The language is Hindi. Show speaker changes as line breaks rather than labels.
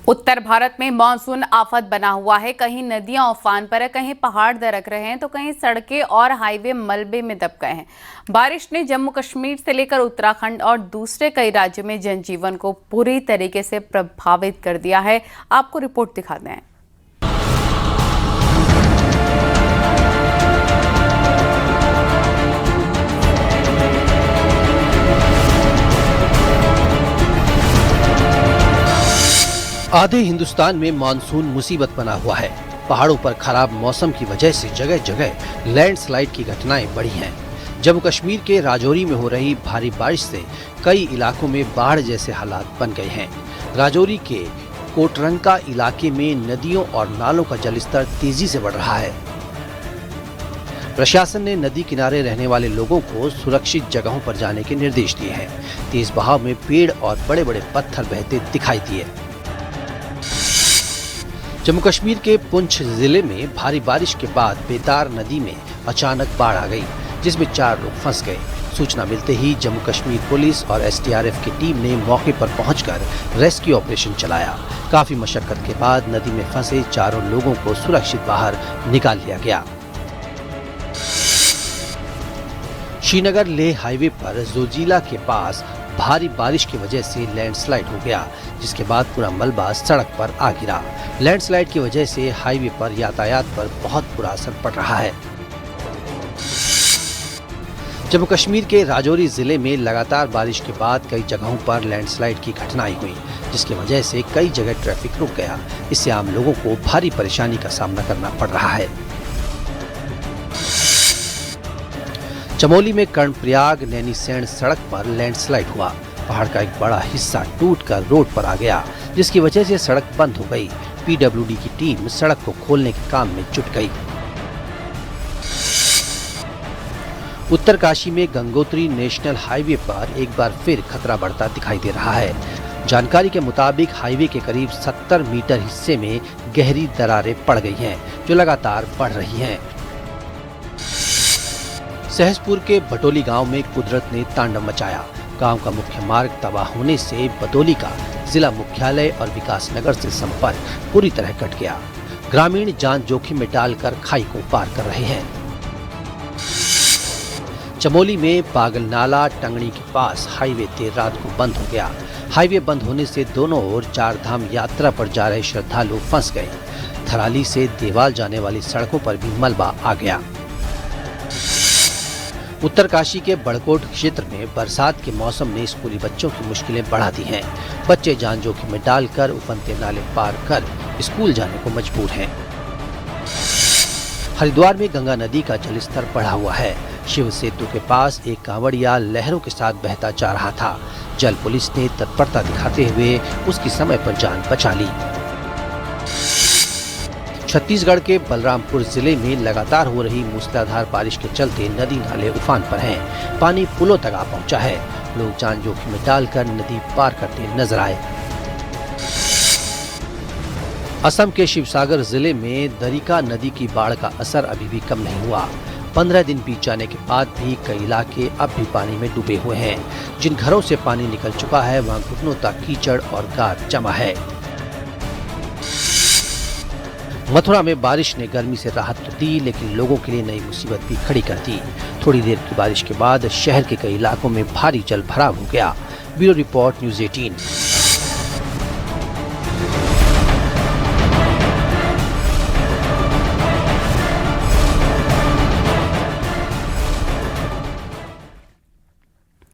उत्तर भारत में मानसून आफत बना हुआ है। कहीं नदियां उफान पर है, कहीं पहाड़ दरक रहे हैं तो कहीं सड़कें और हाईवे मलबे में दब गए हैं। बारिश ने जम्मू कश्मीर से लेकर उत्तराखंड और दूसरे कई राज्यों में जनजीवन को पूरी तरीके से प्रभावित कर दिया है। आपको रिपोर्ट दिखाते हैं।
आधे हिंदुस्तान में मानसून मुसीबत बना हुआ है। पहाड़ों पर खराब मौसम की वजह से जगह जगह लैंडस्लाइड की घटनाएं बढ़ी हैं। जम्मू कश्मीर के राजौरी में हो रही भारी बारिश से कई इलाकों में बाढ़ जैसे हालात बन गए हैं। राजौरी के कोटरंका इलाके में नदियों और नालों का जलस्तर तेजी से बढ़ रहा है। प्रशासन ने नदी किनारे रहने वाले लोगों को सुरक्षित जगहों पर जाने के निर्देश दिए हैं। तेज बहाव में पेड़ और बड़े बड़े पत्थर बहते दिखाई दिए। जम्मू कश्मीर के पुंछ जिले में भारी बारिश के बाद बेतार नदी में अचानक बाढ़ आ गई, जिसमें 4 लोग फंस गए। सूचना मिलते ही जम्मू कश्मीर पुलिस और एसडीआरएफ की टीम ने मौके पर पहुंचकर रेस्क्यू ऑपरेशन चलाया। काफी मशक्कत के बाद नदी में फंसे 4 लोगों को सुरक्षित बाहर निकाल लिया गया। श्रीनगर लेह हाईवे पर जोजिला के पास भारी बारिश की वजह से लैंडस्लाइड हो गया, जिसके बाद पूरा मलबा सड़क पर आ गिरा। लैंडस्लाइड की वजह से हाईवे पर यातायात पर बहुत बुरा असर पड़ रहा है। जम्मू कश्मीर के राजौरी जिले में लगातार बारिश के बाद कई जगहों पर लैंडस्लाइड की घटनाएं हुई, जिसकी वजह से कई जगह ट्रैफिक रुक गया। इससे आम लोगों को भारी परेशानी का सामना करना पड़ रहा है। चमोली में कर्णप्रयाग नैनीसैण सड़क पर लैंडस्लाइड हुआ। पहाड़ का एक बड़ा हिस्सा टूटकर रोड पर आ गया, जिसकी वजह से सड़क बंद हो गई। पीडब्ल्यूडी की टीम सड़क को खोलने के काम में जुट गई। उत्तरकाशी में गंगोत्री नेशनल हाईवे पर एक बार फिर खतरा बढ़ता दिखाई दे रहा है। जानकारी के मुताबिक हाईवे के करीब 70 मीटर हिस्से में गहरी दरारें पड़ गई हैं, जो लगातार बढ़ रही हैं। सहसपुर के बटोली गांव में कुदरत ने तांडव मचाया। गांव का मुख्य मार्ग तबाह होने से बटोली का जिला मुख्यालय और विकास नगर से संपर्क पूरी तरह कट गया। ग्रामीण जान जोखिम में डालकर खाई को पार कर रहे हैं। चमोली में पागल नाला टंगड़ी के पास हाईवे देर रात को बंद हो गया। हाईवे बंद होने से दोनों ओर 4 धाम यात्रा पर जा रहे श्रद्धालु फंस गए। थराली से देवाल जाने वाली सड़कों पर भी मलबा आ गया। उत्तरकाशी के बड़कोट क्षेत्र में बरसात के मौसम ने स्कूली बच्चों की मुश्किलें बढ़ा दी हैं। बच्चे जान जोखिम में डालकर उफनते नाले पार कर स्कूल जाने को मजबूर हैं। हरिद्वार में गंगा नदी का जलस्तर बढ़ा हुआ है। शिव सेतु के पास एक कांवड़िया लहरों के साथ बहता जा रहा था। जल पुलिस ने तत्परता दिखाते हुए उसकी समय पर जान बचा ली। छत्तीसगढ़ के बलरामपुर जिले में लगातार हो रही मूसलाधार बारिश के चलते नदी नाले उफान पर हैं। पानी पुलों तक आ पहुंचा है। लोग जान जोखिम में डालकर नदी पार करते नजर आए। असम के शिवसागर जिले में दरिका नदी की बाढ़ का असर अभी भी कम नहीं हुआ। 15 दिन बीत जाने के बाद भी कई इलाके अब भी पानी में डूबे हुए हैं। जिन घरों से पानी निकल चुका है वहां घुटनों तक कीचड़ और गाद जमा है। मथुरा में बारिश ने गर्मी से राहत तो दी, लेकिन लोगों के लिए नई मुसीबत भी खड़ी कर दी। थोड़ी देर की बारिश के बाद शहर के कई इलाकों में भारी जल भराव हो गया। Bureau report, news 18।